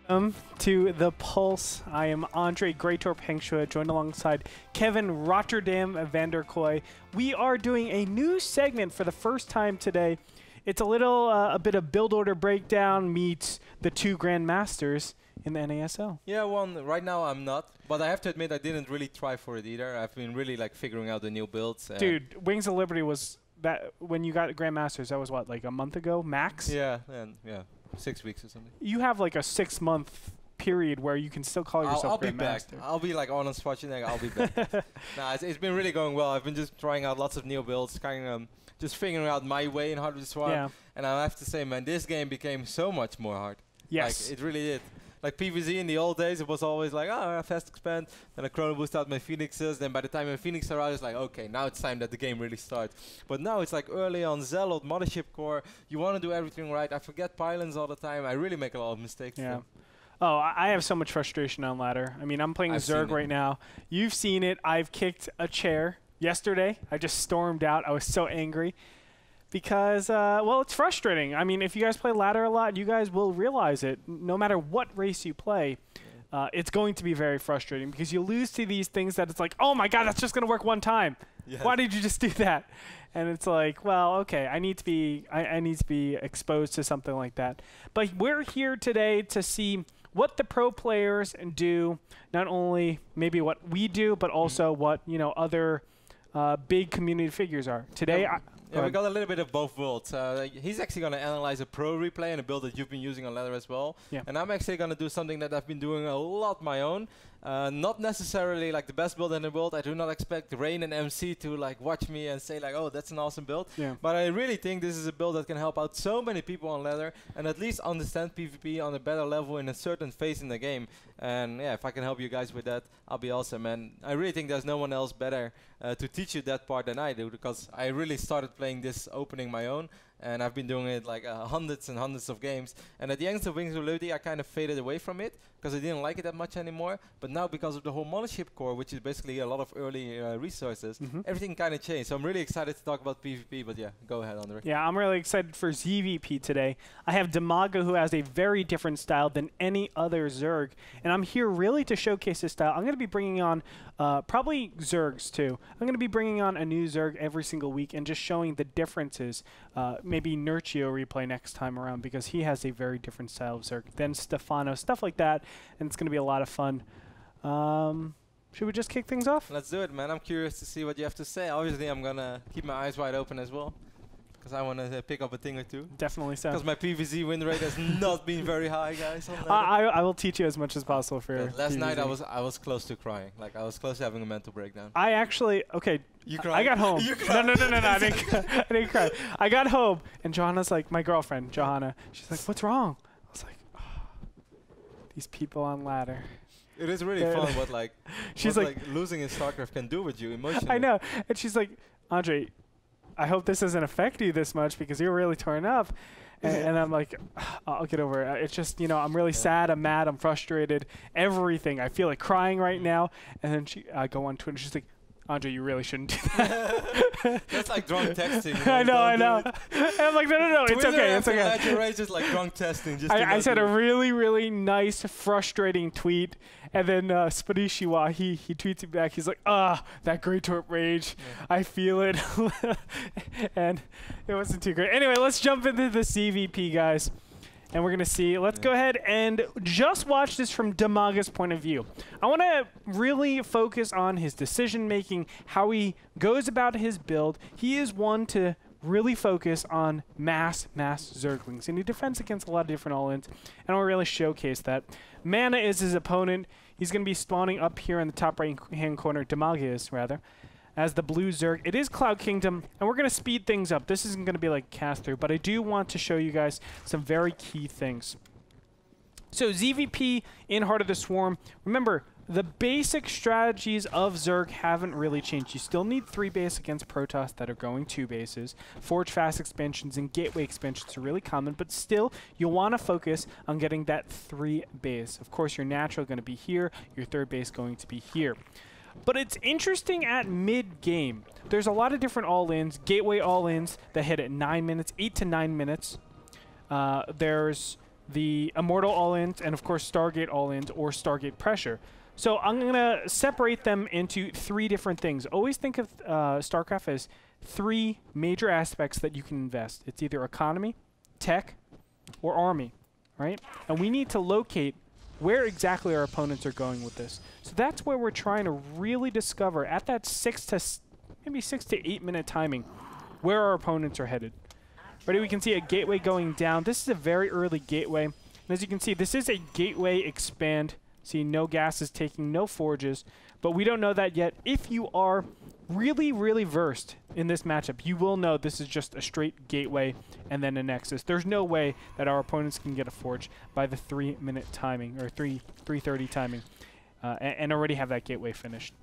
To the Pulse. I am Andre Gretorp Hengshua, joined alongside Kevin RotterdaM Vanderkoy. We are doing a new segment for the first time today. It's a bit of build order breakdown meets the two Grandmasters in the NASL. Yeah, well, right now I'm not, but I have to admit I didn't really try for it either. I've been really like figuring out the new builds. Dude, Wings of Liberty was that when you got Grandmasters, that was what, like a month ago, max? Yeah, and yeah. 6 weeks or something. You have like a 6-month period where you can still call yourself I'll be Grandmaster. back. I'll be like Arnold Schwarzenegger. I'll be back. Nah, it's been really going well. I've been just trying out lots of new builds, kind of just figuring out my way in Hard Swarm. Yeah. And I have to say, man, this game became so much more hard. Yes. Like, it really did. Like PvZ in the old days, it was always like, oh, fast expand, then I chrono boost out my Phoenixes, then by the time my Phoenix are out, it's like, okay, now it's time that the game really starts. But now it's like early on Zealot, Mothership Core, you want to do everything right. I forget pylons all the time. I really make a lot of mistakes. Yeah. Oh, I have so much frustration on ladder. I mean, I'm playing Zerg right now. You've seen it. I've kicked a chair yesterday. I just stormed out. I was so angry. Because, well, it's frustrating. I mean, if you guys play ladder a lot, you guys will realize it. No matter what race you play, it's going to be very frustrating because you lose to these things that it's like, oh my god, that's just going to work one time. Yes. Why did you just do that? And it's like, well, okay, I need to be exposed to something like that. But we're here today to see what the pro players do, not only maybe what we do, but also what, you know, other big community figures are. Today, yeah, we got a little bit of both worlds. He's actually going to analyze a pro replay and a build that you've been using on ladder as well. Yeah. And I'm actually going to do something that I've been doing a lot my own. Not necessarily like the best build in the world. I do not expect Rain and MC to like watch me and say like, oh, that's an awesome build. Yeah. But I really think this is a build that can help out so many people on ladder and at least understand PvP on a better level in a certain phase in the game. And yeah, if I can help you guys with that, I'll be awesome. And I really think there's no one else better to teach you that part than I do, because I really started playing this opening my own. And I've been doing it like hundreds and hundreds of games. And at the end of Wings of Liberty, I kind of faded away from it because I didn't like it that much anymore. But now, because of the whole Mothership Core, which is basically a lot of early resources, everything kind of changed. So I'm really excited to talk about PvP. But yeah, go ahead, Andre. Yeah, I'm really excited for ZvP today. I have Dimaga, who has a very different style than any other Zerg. And I'm here really to showcase his style. I'm going to be bringing on probably Zergs too. I'm going to be bringing on a new Zerg every single week and just showing the differences. Maybe Nurchio replay next time around because he has a very different style of Zerg than Stefano, stuff like that, and it's going to be a lot of fun. Should we just kick things off? Let's do it, man. I'm curious to see what you have to say. Obviously, I'm going to keep my eyes wide open as well, because I want to pick up a thing or two. Definitely so. Because my PvZ win rate has not been very high, guys. I will teach you as much as possible for your last PvZ. night I was close to crying. Like I was close to having a mental breakdown. I actually, okay. You cried? I got home. You cried? No, I didn't cry. I got home, and Johanna's like, my girlfriend, Johanna, she's like, what's wrong? I was like, oh, these people on ladder. It is really fun what like, she's like losing in StarCraft can do with you emotionally. I know. And she's like, Andre, I hope this doesn't affect you this much because you're really torn up. And I'm like, I'll get over it. It's just, you know, I'm really sad, I'm mad, I'm frustrated, everything. I feel like crying right now. And then I go on Twitter, she's like, Andre, you really shouldn't do that. That's like drunk texting. I know. And I'm like, no, it's okay. It's okay. Just like drunk texting. Just I said a really, really nice, frustrating tweet. And then Spadishiwa, he tweets it back. He's like, that Gretorp rage. Yeah. I feel it. And it wasn't too great. Anyway, let's jump into the ZvP, guys. And we're going to see. Let's go ahead and just watch this from Dimaga's point of view. I want to really focus on his decision-making, how he goes about his build. He is one to really focus on mass Zerglings. And he defends against a lot of different all-ins. And I'll really showcase that. Mana is his opponent. He's going to be spawning up here in the top right-hand corner. Dimaga is, rather, as the blue Zerg. It is Cloud Kingdom, and we're going to speed things up. This isn't going to be like cast through, but I do want to show you guys some very key things. So ZvP in Heart of the Swarm. Remember, the basic strategies of Zerg haven't really changed. You still need 3 base against Protoss that are going 2 bases. Forge Fast expansions and Gateway expansions are really common, but still, you'll want to focus on getting that 3 base. Of course, your natural going to be here, your 3rd base going to be here. But it's interesting at mid-game. There's a lot of different all-ins, gateway all-ins that hit at 9 minutes, 8 to 9 minutes. There's the Immortal all-ins, and of course Stargate all-ins or Stargate pressure. So I'm going to separate them into 3 different things. Always think of StarCraft as 3 major aspects that you can invest. It's either economy, tech, or army, right? And we need to locate where exactly our opponents are going with this. So that's where we're trying to really discover at that 6 to 8 minute timing where our opponents are headed. Ready? We can see a gateway going down. This is a very early gateway. And as you can see, this is a gateway expand. See, no gas is taking, no forges. But we don't know that yet. If you are really, really versed in this matchup, you will know this is just a straight gateway and then a nexus. There's no way that our opponents can get a forge by the 3 minute timing or 3:30 timing and already have that gateway finished.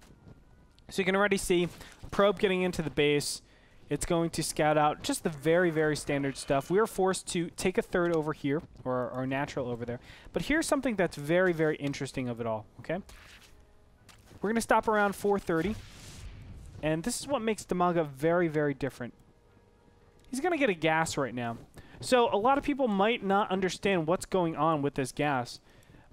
So you can already see probe getting into the base. It's going to scout out just the very, very standard stuff. We are forced to take a third over here, or our natural over there. But here's something that's very, very interesting of it all, okay? We're going to stop around 4:30. And this is what makes Dimaga very, very different. He's going to get a gas right now. So a lot of people might not understand what's going on with this gas.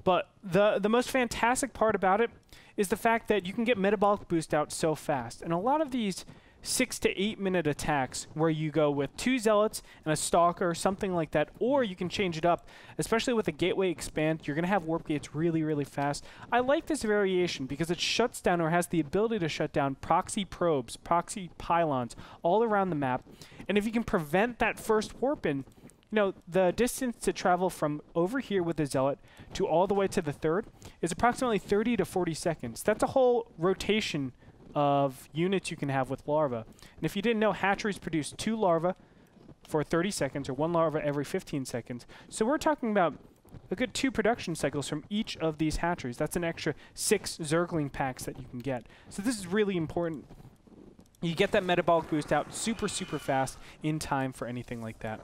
But the most fantastic part about it is the fact that you can get metabolic boost out so fast. And a lot of these 6 to 8 minute attacks where you go with 2 zealots and a stalker, something like that, or you can change it up, especially with a gateway expand. You're going to have warp gates really, really fast. I like this variation because it shuts down or has the ability to shut down proxy probes, proxy pylons all around the map. And if you can prevent that first warp in, you know, the distance to travel from over here with the zealot to all the way to the third is approximately 30 to 40 seconds. That's a whole rotation of units you can have with larva. And if you didn't know, hatcheries produce 2 larvae for 30 seconds or 1 larva every 15 seconds. So we're talking about a good 2 production cycles from each of these hatcheries. That's an extra 6 Zergling packs that you can get. So this is really important. You get that metabolic boost out super, super fast in time for anything like that.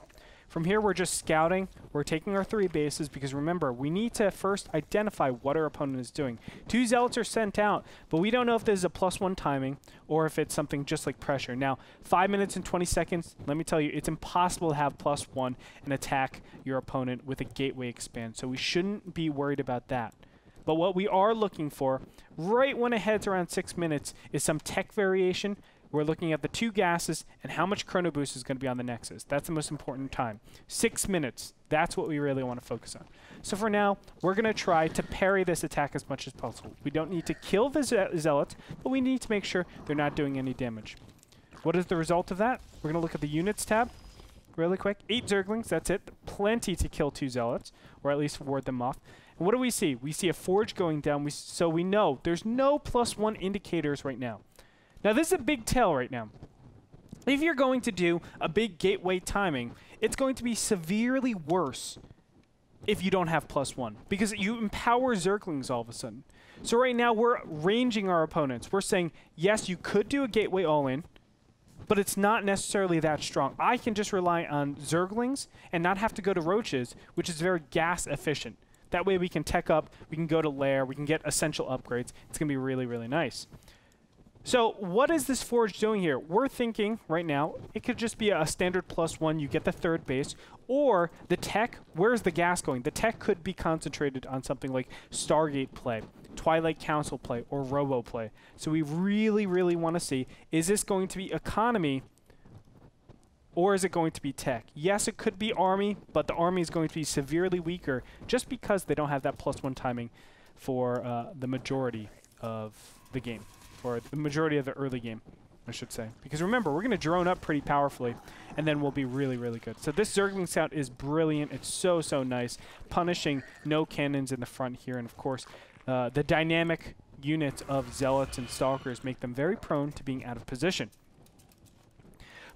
From here, we're just scouting. We're taking our 3 bases because remember, we need to first identify what our opponent is doing. 2 zealots are sent out, but we don't know if this is a +1 timing or if it's something just like pressure. Now, 5 minutes and 20 seconds, let me tell you, it's impossible to have +1 and attack your opponent with a gateway expand, so we shouldn't be worried about that. But what we are looking for, right when it heads around 6 minutes, is some tech variation. We're looking at the 2 gases and how much chrono boost is going to be on the nexus. That's the most important time. 6 minutes. That's what we really want to focus on. So for now, we're going to try to parry this attack as much as possible. We don't need to kill the zealots, but we need to make sure they're not doing any damage. What is the result of that? We're going to look at the units tab really quick. 8 Zerglings, that's it. Plenty to kill 2 zealots, or at least ward them off. And what do we see? We see a forge going down, so we know there's no +1 indicators right now. Now, this is a big tell right now. If you're going to do a big gateway timing, it's going to be severely worse if you don't have +1, because you empower Zerglings all of a sudden. So right now, we're ranging our opponents. We're saying, yes, you could do a gateway all-in, but it's not necessarily that strong. I can just rely on Zerglings and not have to go to Roaches, which is very gas efficient. That way we can tech up, we can go to Lair, we can get essential upgrades. It's going to be really, really nice. So what is this forge doing here? We're thinking right now it could just be a standard +1. You get the 3rd base, or the tech. Where's the gas going? The tech could be concentrated on something like Stargate play, Twilight Council play, or Robo play. So we really, really want to see, is this going to be economy or is it going to be tech? Yes, it could be army, but the army is going to be severely weaker just because they don't have that +1 timing for the majority of the game. Or the majority of the early game, I should say. Because remember, we're going to drone up pretty powerfully, and then we'll be really, really good. So this Zergling scout is brilliant. It's so, so nice. Punishing no cannons in the front here. And, of course, the dynamic units of Zealots and Stalkers make them very prone to being out of position.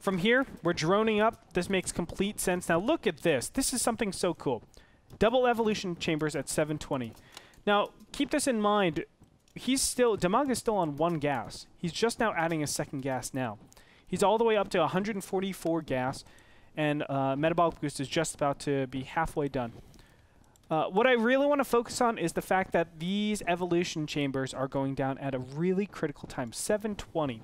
From here, we're droning up. This makes complete sense. Now, look at this. This is something so cool. Double evolution chambers at 720. Now, keep this in mind. Dimaga is still on 1 gas. He's just now adding a 2nd gas now. He's all the way up to 144 gas, and metabolic boost is just about to be halfway done. What I really want to focus on is the fact that these evolution chambers are going down at a really critical time, 720.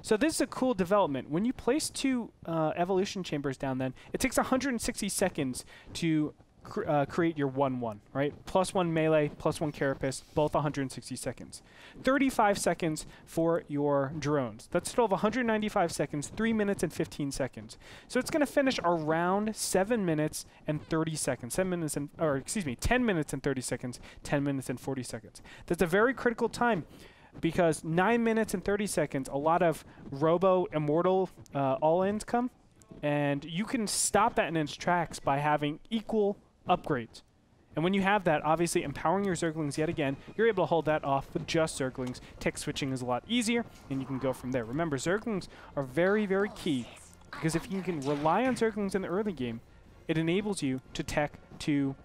So this is a cool development. When you place 2 evolution chambers down, then it takes 160 seconds to create your 1/1, right? +1 melee, +1 carapace, both 160 seconds. 35 seconds for your drones. That's still 195 seconds, 3 minutes and 15 seconds. So it's going to finish around 7 minutes and 30 seconds. 10 minutes and 30 seconds, 10 minutes and 40 seconds. That's a very critical time because 9 minutes and 30 seconds, a lot of Robo Immortal all-ins come, and you can stop that in its tracks by having equal upgrades. And when you have that, obviously empowering your Zerglings yet again, you're able to hold that off with just Zerglings. Tech switching is a lot easier, and you can go from there. Remember, Zerglings are very, very key, because if you can rely on Zerglings in the early game, it enables you to tech to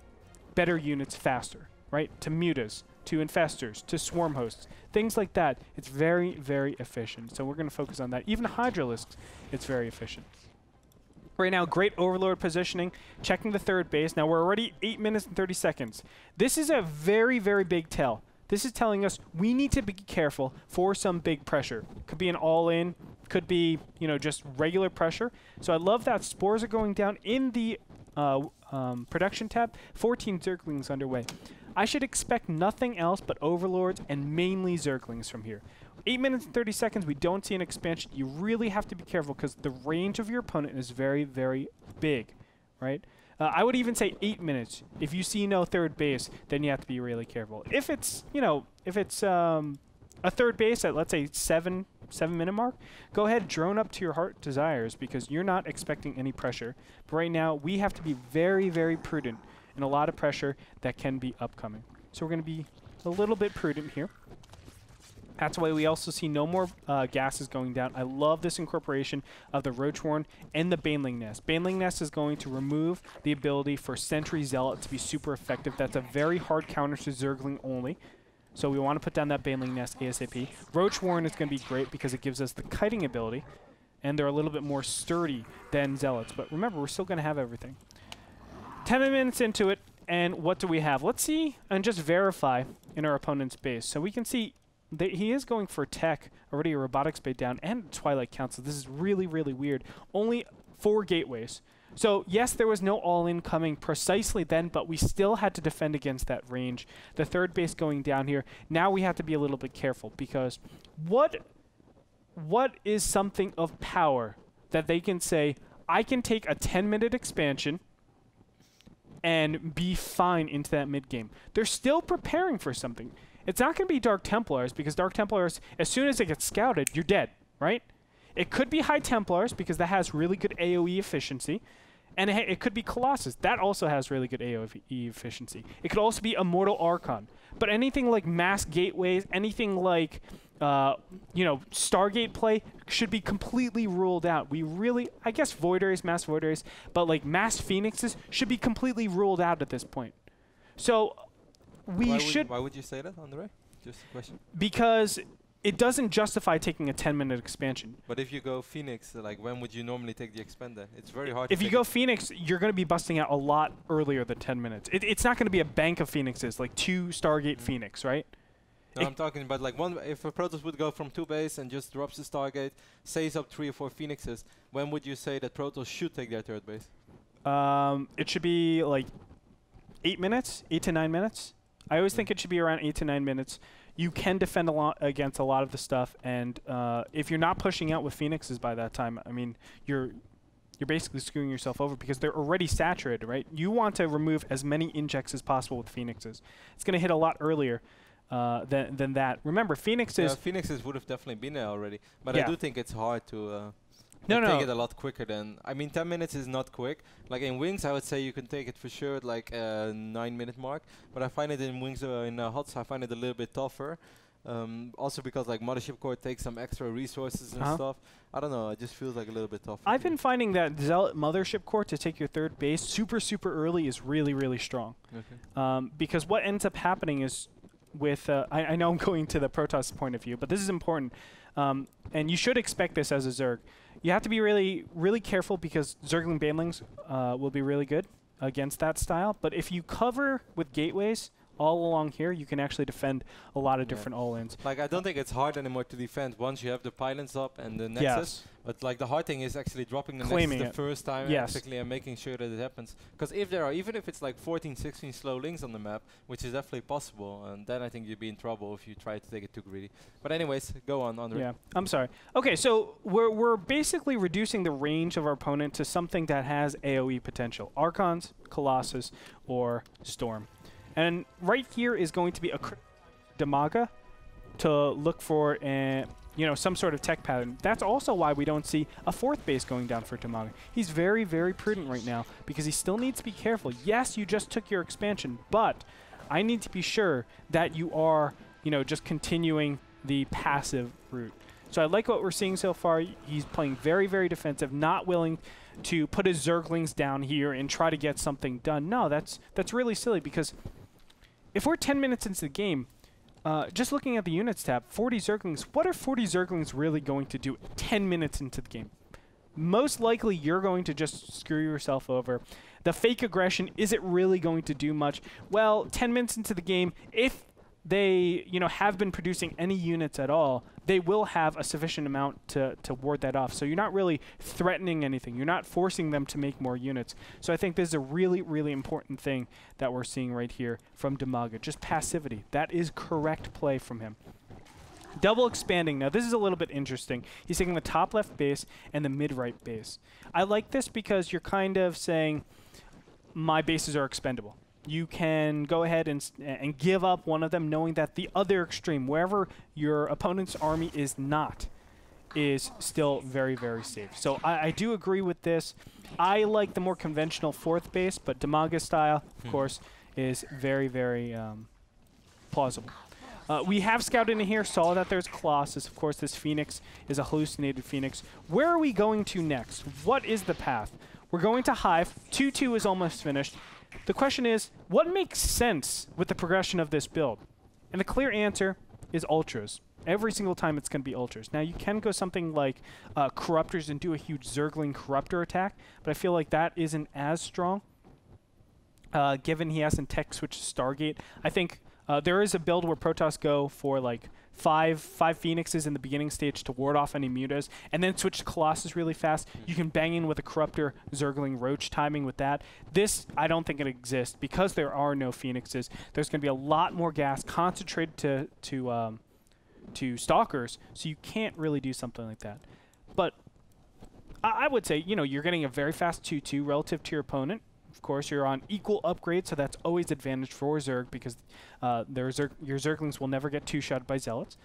better units faster, right? To mutas, to infestors, to swarm hosts, things like that. It's very, very efficient. So we're going to focus on that. Even Hydralisks, it's very efficient. Right now, great Overlord positioning, checking the third base. Now, we're already 8 minutes and 30 seconds. This is a very, very big tell. This is telling us we need to be careful for some big pressure. Could be an all-in, could be, you know, just regular pressure. So I love that spores are going down in the production tab. 14 Zerglings underway. I should expect nothing else but Overlords and mainly Zerglings from here. 8 minutes and 30 seconds, we don't see an expansion. You really have to be careful because the range of your opponent is very, very big, right? I would even say 8 minutes. If you see no third base, then you have to be really careful. If it's, you know, if it's a third base at, let's say, 7-minute mark, go ahead, drone up to your heart desires because you're not expecting any pressure. But right now, we have to be very, very prudent and a lot of pressure that can be upcoming. So we're going to be a little bit prudent here. That's why we also see no more gases going down. I love this incorporation of the Roachworn and the Baneling Nest. Baneling Nest is going to remove the ability for Sentry Zealot to be super effective. That's a very hard counter to Zergling only. So we want to put down that Baneling Nest ASAP. Roachworn is going to be great because it gives us the kiting ability, and they're a little bit more sturdy than Zealots. But remember, we're still going to have everything. 10 minutes into it, and what do we have? Let's see and just verify in our opponent's base. So we can see he is going for tech, already a robotics bait down, and Twilight Council. This is really, really weird. Only 4 gateways. So, yes, there was no all-in coming precisely then, but we still had to defend against that range. The third base going down here. Now we have to be a little bit careful, because what is something of power that they can say, I can take a 10-minute expansion and be fine into that mid-game? They're still preparing for something. It's not going to be Dark Templars, because Dark Templars, as soon as it gets scouted, you're dead, right? It could be High Templars, because that has really good AoE efficiency. And it could be Colossus. That also has really good AoE efficiency. It could also be Immortal Archon. But anything like Mass Gateways, anything like, you know, Stargate play should be completely ruled out. We really, I guess Voiders, Mass Voiders, but like Mass Phoenixes should be completely ruled out at this point. So Why would you say that, Andre? Just a question. Because it doesn't justify taking a 10-minute expansion. But if you go Phoenix, like when would you normally take the expander? It's very hard. If you go Phoenix, you're going to be busting out a lot earlier than 10 minutes. It's not going to be a bank of Phoenixes, like 2 Stargate Phoenix, right? No, I'm talking about like if a Protoss would go from 2 base and just drops the Stargate, saves up 3 or 4 Phoenixes, when would you say that Protoss should take their third base? It should be like 8 minutes, 8 to 9 minutes. I always think it should be around 8 to 9 minutes. You can defend a lot against a lot of the stuff, and if you're not pushing out with Phoenixes by that time, I mean, you're basically screwing yourself over because they're already saturated, right? You want to remove as many injects as possible with Phoenixes. It's going to hit a lot earlier than that. Remember, Phoenixes... Yeah, Phoenixes would have definitely been there already, but yeah. I do think it's hard to... take it a lot quicker than... I mean, 10 minutes is not quick. Like in Wings, I would say you can take it for sure at like 9-minute mark. But I find it in Wings, in HotS, I find it a little bit tougher. Also because like Mothership Core takes some extra resources and stuff. I don't know, it just feels like a little bit tougher. I've been finding that Zealot Mothership Core to take your third base super early is really, really strong. Okay. Because what ends up happening is with... I know I'm going to the Protoss point of view, but this is important. And you should expect this as a Zerg. You have to be really, really careful because Zergling Banelings will be really good against that style. But if you cover with gateways all along here, you can actually defend a lot of different all-ins. Like, I don't think it's hard anymore to defend once you have the pylons up and the nexus. Yes. But like the hard thing is actually dropping the Claiming nexus the first time basically, and making sure that it happens. Because if there are, even if it's like 14, 16 slow links on the map, which is definitely possible, and then I think you'd be in trouble if you try to take it too greedy. But anyways, go on, Andre. Yeah, I'm sorry. Okay, so we're basically reducing the range of our opponent to something that has AoE potential. Archons, Colossus, or Storm. And right here is going to be a Dimaga to look for some sort of tech pattern. That's also why we don't see a 4th base going down for Dimaga. He's very, very prudent right now because he still needs to be careful. Yes, you just took your expansion, but I need to be sure that you are, just continuing the passive route. So I like what we're seeing so far. He's playing very, very defensive, not willing to put his Zerglings down here and try to get something done. No, that's really silly because if we're 10 minutes into the game, just looking at the units tab, 40 Zerglings, what are 40 Zerglings really going to do 10 minutes into the game? Most likely you're going to just screw yourself over. The fake aggression, is it really going to do much? Well, 10 minutes into the game, if they have been producing any units at all, they will have a sufficient amount to ward that off. So you're not really threatening anything. You're not forcing them to make more units. So I think this is a really, really important thing that we're seeing right here from Dimaga. Just passivity. That is correct play from him. Double expanding. Now this is a little bit interesting. He's taking the top left base and the mid right base. I like this because you're kind of saying my bases are expendable. You can go ahead and give up one of them, knowing that the other extreme, wherever your opponent's army is not, is still very, very safe. So I do agree with this. I like the more conventional 4th base, but Dimaga style, of course, is very, very plausible. We have scouted in here, saw that there's Colossus. Of course, this Phoenix is a hallucinated Phoenix. Where are we going to next? What is the path? We're going to Hive. 2-2 is almost finished. The question is, what makes sense with the progression of this build? And the clear answer is Ultras. Every single time it's going to be Ultras. Now, you can go something like Corruptors and do a huge Zergling Corruptor attack, but I feel like that isn't as strong, given he hasn't tech switched Stargate. I think there is a build where Protoss go for like five Phoenixes in the beginning stage to ward off any mutas, and then switch to Colossus really fast. You can bang in with a Corruptor, Zergling, Roach timing with that. This, I don't think it exists. Because there are no Phoenixes, there's going to be a lot more gas concentrated to Stalkers, so you can't really do something like that. But I would say, you're getting a very fast 2-2 relative to your opponent. Of course, you're on equal upgrade, so that's always advantage for Zerg because your Zerglings will never get two-shot by Zealots.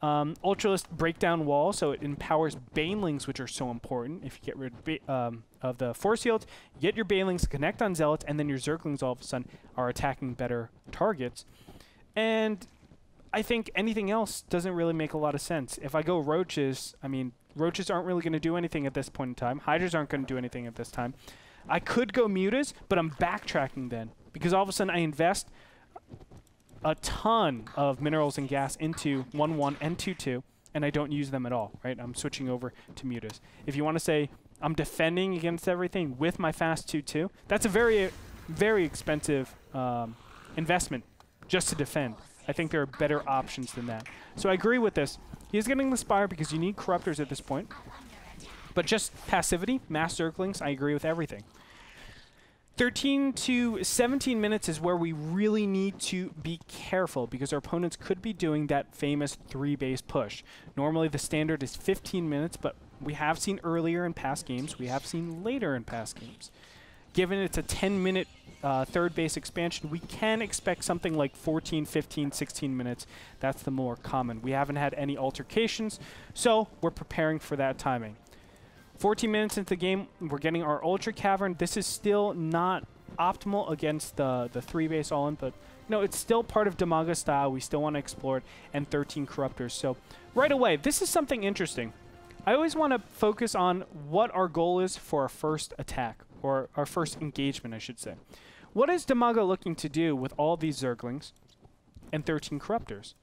Ultralist breakdown wall, so it empowers Banelings, which are so important. If you get rid of the Force Field, you get your Banelings to connect on Zealots, and then your Zerglings all of a sudden are attacking better targets. And I think anything else doesn't really make a lot of sense. If I go Roaches, Roaches aren't really going to do anything at this point in time. Hydras aren't going to do anything at this time. I could go Mutas, but I'm backtracking then because all of a sudden I invest a ton of minerals and gas into 1-1 and 2-2, and I don't use them at all, right? I'm switching over to Mutas. If you want to say I'm defending against everything with my fast 2-2, that's a very, very expensive investment just to defend. I think there are better options than that. So I agree with this. He is getting the Spire because you need Corruptors at this point. But just passivity, mass Zerglings, I agree with everything. 13 to 17 minutes is where we really need to be careful because our opponents could be doing that famous 3-base push. Normally the standard is 15 minutes, but we have seen earlier in past games, we have seen later in past games. Given it's a 10-minute 3rd base expansion, we can expect something like 14, 15, 16 minutes. That's the more common. We haven't had any altercations, so we're preparing for that timing. 14 minutes into the game, we're getting our Ultra Cavern. This is still not optimal against the 3-base all-in, but it's still part of Dimaga style. We still want to explore it, and 13 Corruptors. So right away, this is something interesting. I always want to focus on what our goal is for our first attack, or our first engagement, I should say. What is Dimaga looking to do with all these Zerglings and 13 Corruptors?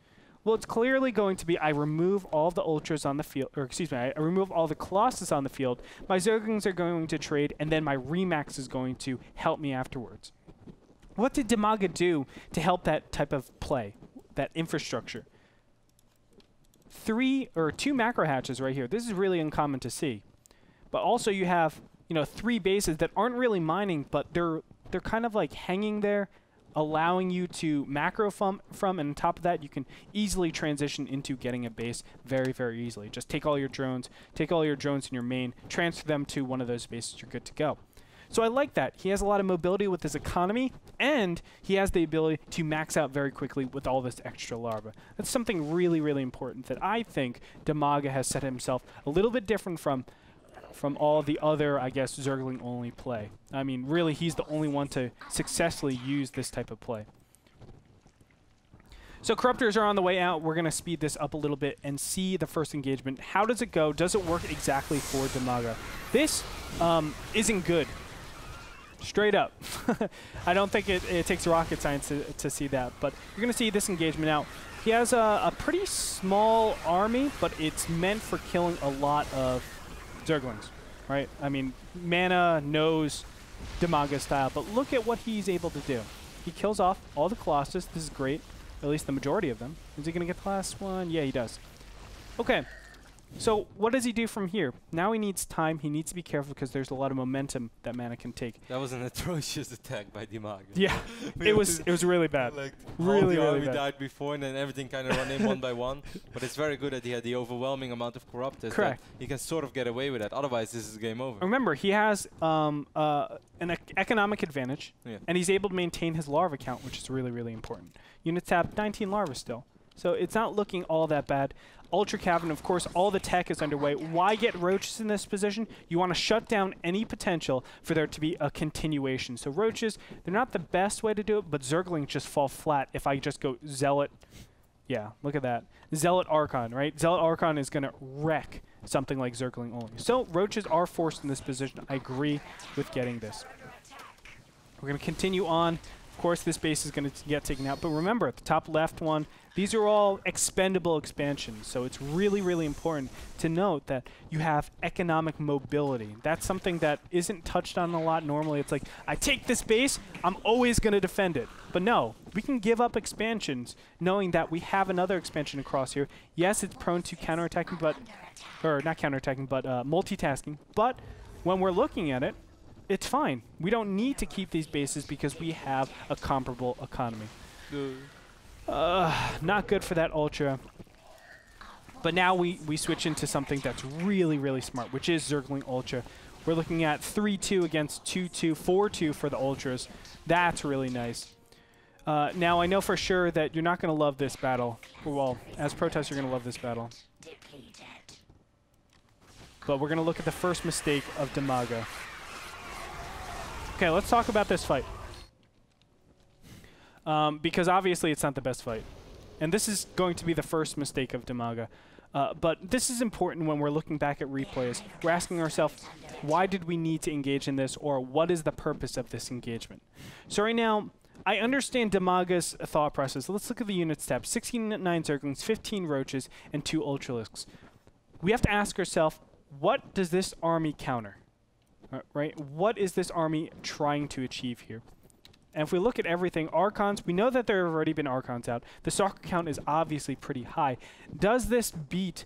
Well, it's clearly going to be I remove all the Ultras on the field, or excuse me, I remove all the Colossus on the field. My Zerglings are going to trade, and then my Remax is going to help me afterwards. what did Dimaga do to help that type of play, that infrastructure? 2 macro hatches right here. This is really uncommon to see. But also you have, 3 bases that aren't really mining, but they're kind of like hanging there, allowing you to macro from, and on top of that, you can easily transition into getting a base very, very easily. Just take all your drones in your main, transfer them to one of those bases, you're good to go. So I like that. He has a lot of mobility with his economy, and he has the ability to max out very quickly with all this extra larva. That's something really, really important that I think Dimaga has set himself a little bit different from all the other, I guess, Zergling-only play. I mean, really, he's the only one to successfully use this type of play. So Corruptors are on the way out. We're going to speed this up a little bit and see the first engagement. How does it go? Does it work exactly for Dimaga? This isn't good. Straight up. I don't think it takes rocket science to see that, but you're going to see this engagement out. He has a pretty small army, but it's meant for killing a lot of Zerglings, right? I mean, Mana knows Dimaga style, but look at what he's able to do. He kills off all the Colossus. This is great, at least the majority of them. Is he going to get the last one? Yeah, he does. Okay. So what does he do from here? Now he needs time. He needs to be careful because there's a lot of momentum that Mana can take. That was an atrocious attack by Dimaga. Yeah, it was really bad. Like really army bad. died before, and then everything kind of run in one by one. But it's very good that he had the overwhelming amount of Corruptors. Correct. He can sort of get away with that. Otherwise, this is game over. Remember, he has an economic advantage, and he's able to maintain his larva count, which is really, really important. Units have 19 larvae still, so it's not looking all that bad. Ultra Cavern, of course, all the tech is underway. Why get roaches in this position? You want to shut down any potential for there to be a continuation. So roaches, they're not the best way to do it, but Zerglings just fall flat if I just go Zealot. Yeah, look at that. Zealot Archon, right? Zealot Archon is going to wreck something like Zergling only. So roaches are forced in this position. I agree with getting this. We're going to continue on. Of course, this base is going to get taken out. But remember, the top left one, these are all expendable expansions. So it's really, really important to note that you have economic mobility. That's something that isn't touched on a lot normally. It's like, I take this base, I'm always going to defend it. But no, we can give up expansions knowing that we have another expansion across here. Yes, it's prone to counterattacking, but, or not counterattacking, but multitasking. But when we're looking at it, it's fine. We don't need to keep these bases because we have a comparable economy. Not good for that Ultra. But now we switch into something that's really, really smart, which is Zergling Ultra. We're looking at 3-2 against 2-2, 4-2 for the Ultras. That's really nice. Now, I know for sure that you're not going to love this battle. Well, as Protoss, you're going to love this battle. But we're going to look at the first mistake of Dimaga. Okay, let's talk about this fight. Because obviously it's not the best fight. And this is going to be the first mistake of Dimaga. But this is important when we're looking back at replays. We're asking ourselves, why did we need to engage in this, or what is the purpose of this engagement? So right now, I understand Dimaga's thought process. Let's look at the units tab. 16 9 Zerglings, 15 Roaches, and 2 Ultralisks. We have to ask ourselves, what does this army counter? Right? What is this army trying to achieve here? And if we look at everything, Archons, we know that there have already been Archons out. The soccer count is obviously pretty high. Does this beat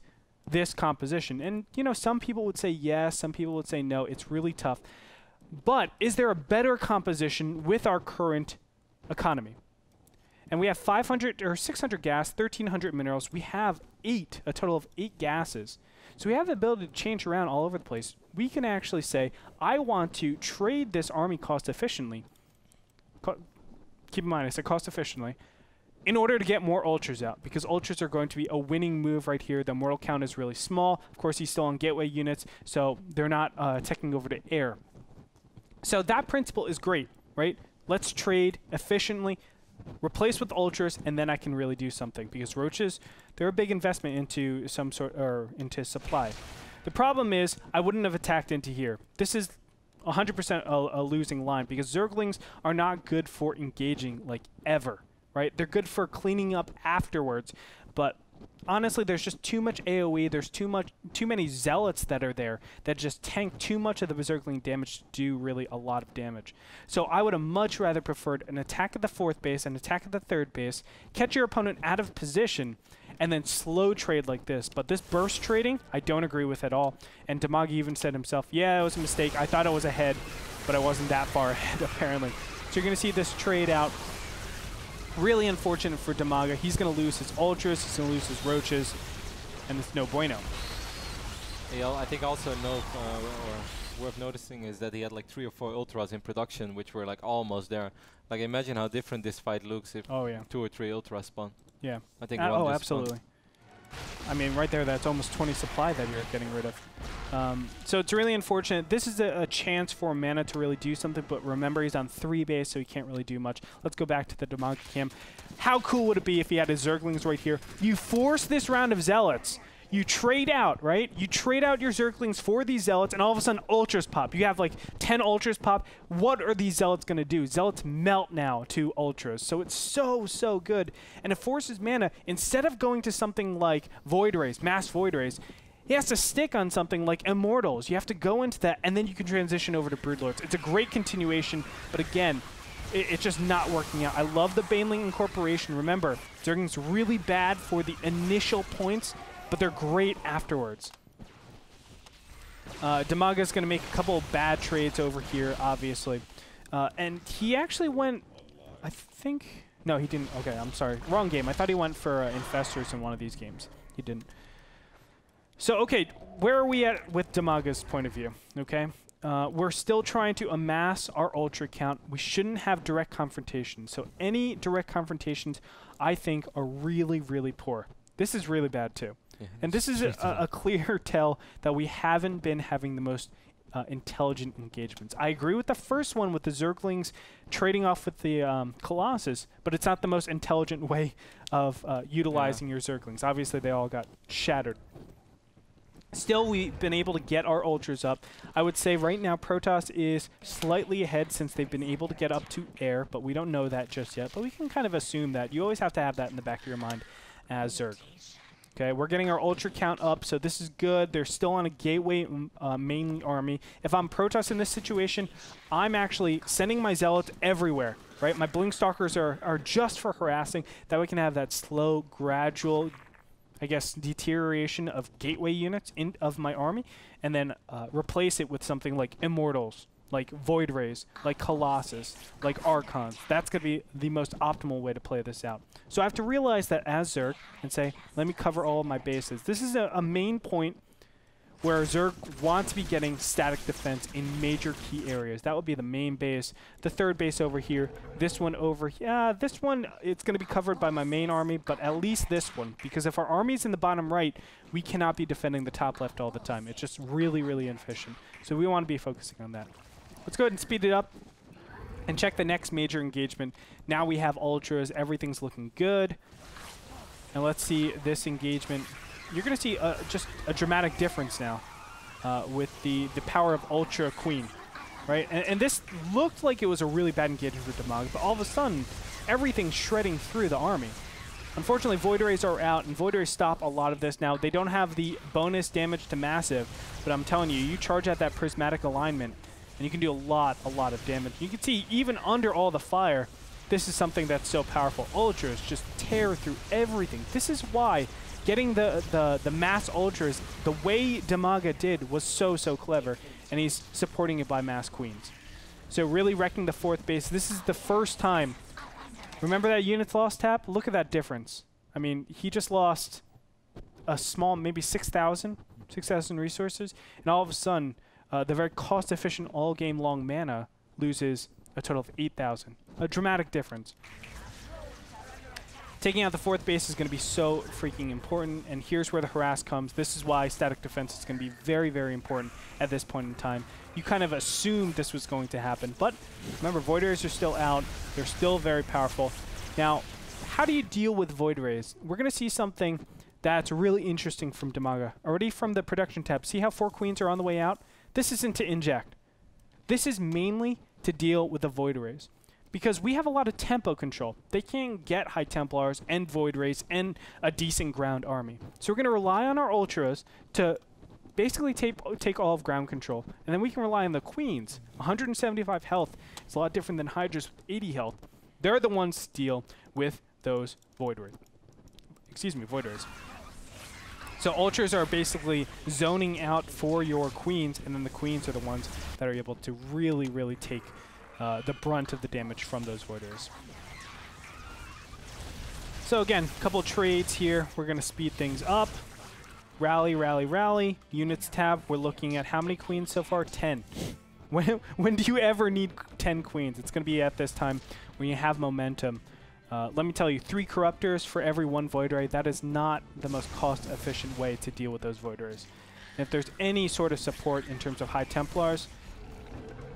this composition? And, you know, some people would say yes, some people would say no. It's really tough. But is there a better composition with our current economy? And we have 500 or 600 gas, 1,300 minerals. We have a total of 8 gases. So we have the ability to change around all over the place. We can actually say, I want to trade this army cost efficiently. Keep in mind, I said cost efficiently, in order to get more Ultras out, because Ultras are going to be a winning move right here. The mortal count is really small. Of course, he's still on gateway units, so they're not taking over to air. So that principle is great, right? Let's trade efficiently, replace with Ultras, and then I can really do something, because Roaches, they're a big investment into some sort, or into supply. The problem is, I wouldn't have attacked into here. This is 100% a losing line, because Zerglings are not good for engaging, like, ever, right? They're good for cleaning up afterwards, but honestly, there's just too much AoE. There's too many zealots that are there that just tank too much of the berserkling damage to do really a lot of damage. So I would have much rather preferred an attack at the 4th base, an attack at the 3rd base, catch your opponent out of position, and then slow trade like this. But this burst trading, I don't agree with at all. And Dimaga even said himself, yeah, it was a mistake. I thought I was ahead, but I wasn't that far ahead, apparently. So you're going to see this trade out. Really unfortunate for Dimaga. He's going to lose his ultras, he's going to lose his roaches, and it's no bueno. Yeah, I think also worth noticing is that he had like 3 or 4 ultras in production, which were like almost there. Like imagine how different this fight looks if 2 or 3 ultras spawn. Yeah. I think oh, absolutely. I mean, right there, that's almost 20 supply that you're getting rid of. So it's really unfortunate. This is a chance for Mana to really do something, but remember, he's on 3 base, so he can't really do much. Let's go back to the Dimaga cam. How cool would it be if he had his Zerglings right here? You force this round of Zealots. You trade out, right? You trade out your Zerglings for these Zealots, and all of a sudden, Ultras pop. You have like 10 Ultras pop. What are these Zealots going to do? Zealots melt now to Ultras. So it's so, so good. And it forces Mana, instead of going to something like Void Rays, Mass Void Rays, he has to stick on something like Immortals. You have to go into that, and then you can transition over to Broodlords. It's a great continuation, but again, it's just not working out. I love the Baneling incorporation. Remember, Zergling's really bad for the initial points, but they're great afterwards. Dimaga's going to make a couple of bad trades over here, obviously. And he actually went, I think... No, he didn't. Okay, I'm sorry. Wrong game. I thought he went for Infestors in one of these games. He didn't. So, okay, where are we at with Dimaga's point of view? Okay, we're still trying to amass our Ultra count. We shouldn't have direct confrontation. So any direct confrontations, I think, are really, really poor. This is really bad, too. Yeah, and this is a clear tell that we haven't been having the most intelligent engagements. I agree with the first one with the Zerglings trading off with the Colossus, but it's not the most intelligent way of utilizing your Zerglings. Obviously, they all got shattered. Still, we've been able to get our Ultras up. I would say right now Protoss is slightly ahead since they've been able to get up to air, but we don't know that just yet. But we can kind of assume that. You always have to have that in the back of your mind as Zerg. Okay, we're getting our Ultra count up, so this is good. They're still on a gateway main army. If I'm Protoss in this situation, I'm actually sending my Zealots everywhere, right? My Blinkstalkers are just for harassing. That we can have that slow, gradual, I guess, deterioration of gateway units of my army, and then replace it with something like Immortals, like Void Rays, like Colossus, like Archons. That's going to be the most optimal way to play this out. So I have to realize that as Zerg and say, let me cover all of my bases. This is a main point where Zerg wants to be getting static defense in major key areas. That would be the main base. The 3rd base over here. This one over here. Yeah, this one, it's going to be covered by my main army, but at least this one. Because if our army's in the bottom right, we cannot be defending the top left all the time. It's just really, really inefficient. So we want to be focusing on that. Let's go ahead and speed it up and check the next major engagement. Now we have Ultras. Everything's looking good. And let's see this engagement. You're going to see just a dramatic difference now with the power of Ultra Queen, right? And this looked like it was a really bad engagement for Dimaga, but all of a sudden, everything's shredding through the army. Unfortunately, Void Rays are out, and Void Rays stop a lot of this. Now, they don't have the bonus damage to massive, but I'm telling you, you charge at that prismatic alignment, and you can do a lot of damage. You can see, even under all the fire, this is something that's so powerful. Ultras just tear through everything. This is why getting the mass Ultras, the way Dimaga did, was so clever, and he's supporting it by mass Queens. So really wrecking the 4th base. This is the first time. Remember that units lost tap? Look at that difference. I mean, he just lost a small, maybe 6,000 resources, and all of a sudden, the very cost-efficient all-game-long mana loses a total of 8,000. A dramatic difference. Taking out the 4th base is going to be so freaking important, and here's where the harass comes. This is why static defense is going to be very, very important at this point in time. You kind of assumed this was going to happen, but remember, Void Rays are still out. They're still very powerful. Now, how do you deal with Void Rays? We're going to see something that's really interesting from Dimaga. Already from the production tab, see how 4 Queens are on the way out? This isn't to inject. This is mainly to deal with the Void Rays. because we have a lot of tempo control. They can't get High Templars and Void Rays and a decent ground army. So we're going to rely on our Ultras to basically take all of ground control. And then we can rely on the Queens. 175 health is a lot different than Hydras with 80 health. They're the ones to deal with those Void Rays. Excuse me, Void Rays. So Ultras are basically zoning out for your Queens, and then the Queens are the ones that are able to really, really take the brunt of the damage from those Void Rays. So again, a couple trades here. We're going to speed things up. Rally, rally, rally. Units tab. We're looking at how many Queens so far? 10. When do you ever need 10 Queens? It's going to be at this time when you have momentum. Let me tell you, 3 Corruptors for every 1 Void Ray. That is not the most cost-efficient way to deal with those Void Rays. And if there's any sort of support in terms of High Templars,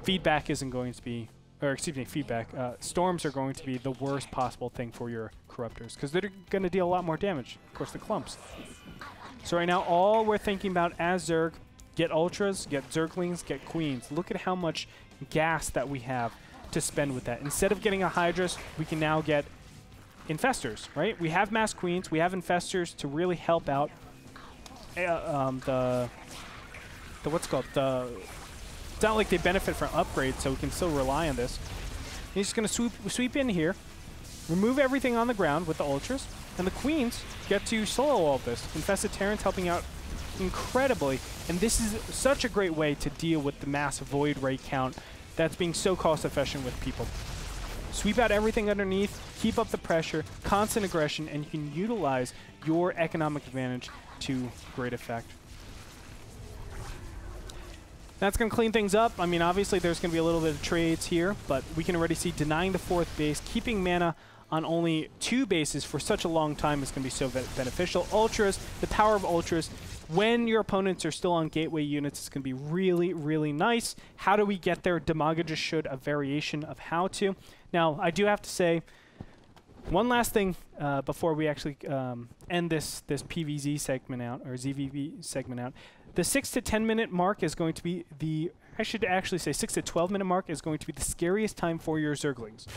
feedback isn't going to be, or excuse me, feedback. Storms are going to be the worst possible thing for your Corruptors because they're going to deal a lot more damage. Of course, the clumps. So right now, all we're thinking about as Zerg, get Ultras, get Zerglings, get Queens. Look at how much gas that we have to spend with that. Instead of getting a Hydras, we can now get Infestors, right? We have Mass Queens, we have Infestors to really help out the what's called the. It's not like they benefit from upgrades, so we can still rely on this. He's just going to sweep in here, remove everything on the ground with the Ultras, and the Queens get to solo all of this. Infested Terrans helping out incredibly, and this is such a great way to deal with the mass Void Ray count that's being so cost efficient with people. Sweep out everything underneath, keep up the pressure, constant aggression, and you can utilize your economic advantage to great effect. That's going to clean things up. I mean, obviously there's going to be a little bit of trades here, but we can already see denying the 4th base, keeping mana on only 2 bases for such a long time is going to be so beneficial. Ultras, the power of Ultras, when your opponents are still on gateway units, it's going to be really, really nice. How do we get there? Dimaga just showed a variation of how to. Now, I do have to say, one last thing before we actually end this PVZ segment out, or ZvP segment out. The 6 to 10 minute mark is going to be the, I should actually say 6 to 12 minute mark is going to be the scariest time for your Zerglings.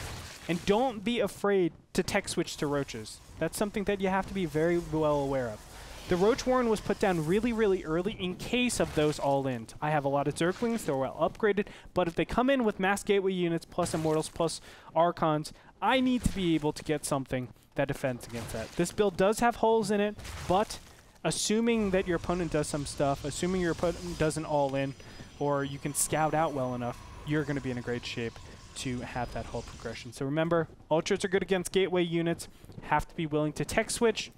And don't be afraid to tech switch to Roaches. That's something that you have to be very well aware of. The Roach Warren was put down really, really early in case of those all-ins. I have a lot of Zerglings, they're well upgraded, but if they come in with mass gateway units, plus Immortals, plus Archons, I need to be able to get something that defends against that. This build does have holes in it, but assuming that your opponent does some stuff, assuming your opponent doesn't all-in, or you can scout out well enough, you're going to be in a great shape to have that whole progression. So remember, Ultras are good against gateway units, have to be willing to tech switch.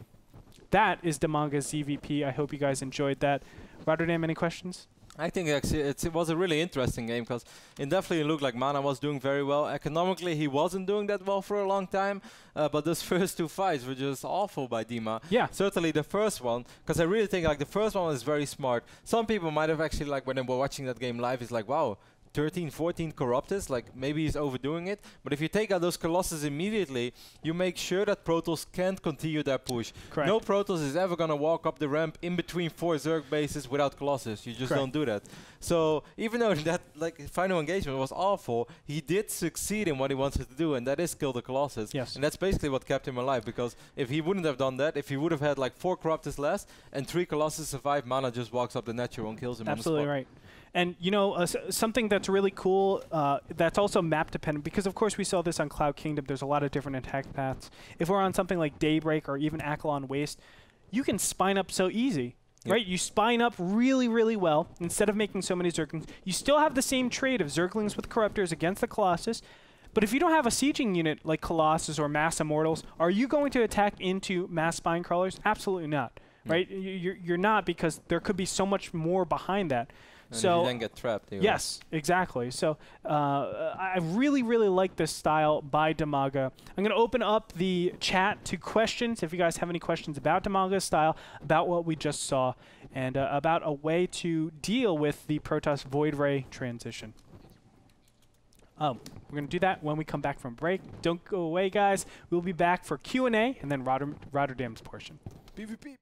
That is Dimaga's ZvP. I hope you guys enjoyed that. RotterdaM, any questions? I think actually it was a really interesting game because it definitely looked like Mana was doing very well. Economically, he wasn't doing that well for a long time, but those first 2 fights were just awful by Dima. Yeah. Certainly the first one, because I really think like the first one was very smart. Some people might have actually, like when they were watching that game live, it's like, wow, 13, 14 Corruptors, like maybe he's overdoing it. But if you take out those Colossus immediately, you make sure that Protoss can't continue their push. Correct. No Protoss is ever going to walk up the ramp in between 4 Zerg bases without Colossus. You just Correct. don't do that. So even though that like final engagement was awful, he did succeed in what he wanted to do, and that is kill the Colossus. Yes. And that's basically what kept him alive, because if he wouldn't have done that, if he would have had like 4 Corruptors less and 3 Colossus survive, Mana just walks up the natural and kills him. Absolutely on the spot. right. And, you know, something that's really cool, that's also map dependent, because of course we saw this on Cloud Kingdom. There's a lot of different attack paths. If we're on something like Daybreak or even Akalon Waste, you can spine up so easy, right? You spine up really, really well instead of making so many Zerglings. You still have the same trade of Zerglings with Corruptors against the Colossus, but if you don't have a sieging unit like Colossus or Mass Immortals, are you going to attack into Mass Spine Crawlers? Absolutely not, right? You're not, because there could be so much more behind that. And so you then get trapped. Yes, exactly. So I really, really like this style by Dimaga. I'm going to open up the chat to questions. If you guys have any questions about Dimaga's style, about what we just saw, and about a way to deal with the Protoss Void Ray transition. We're going to do that when we come back from break. Don't go away, guys. We'll be back for Q&A and then RotterdaM's portion. PvP.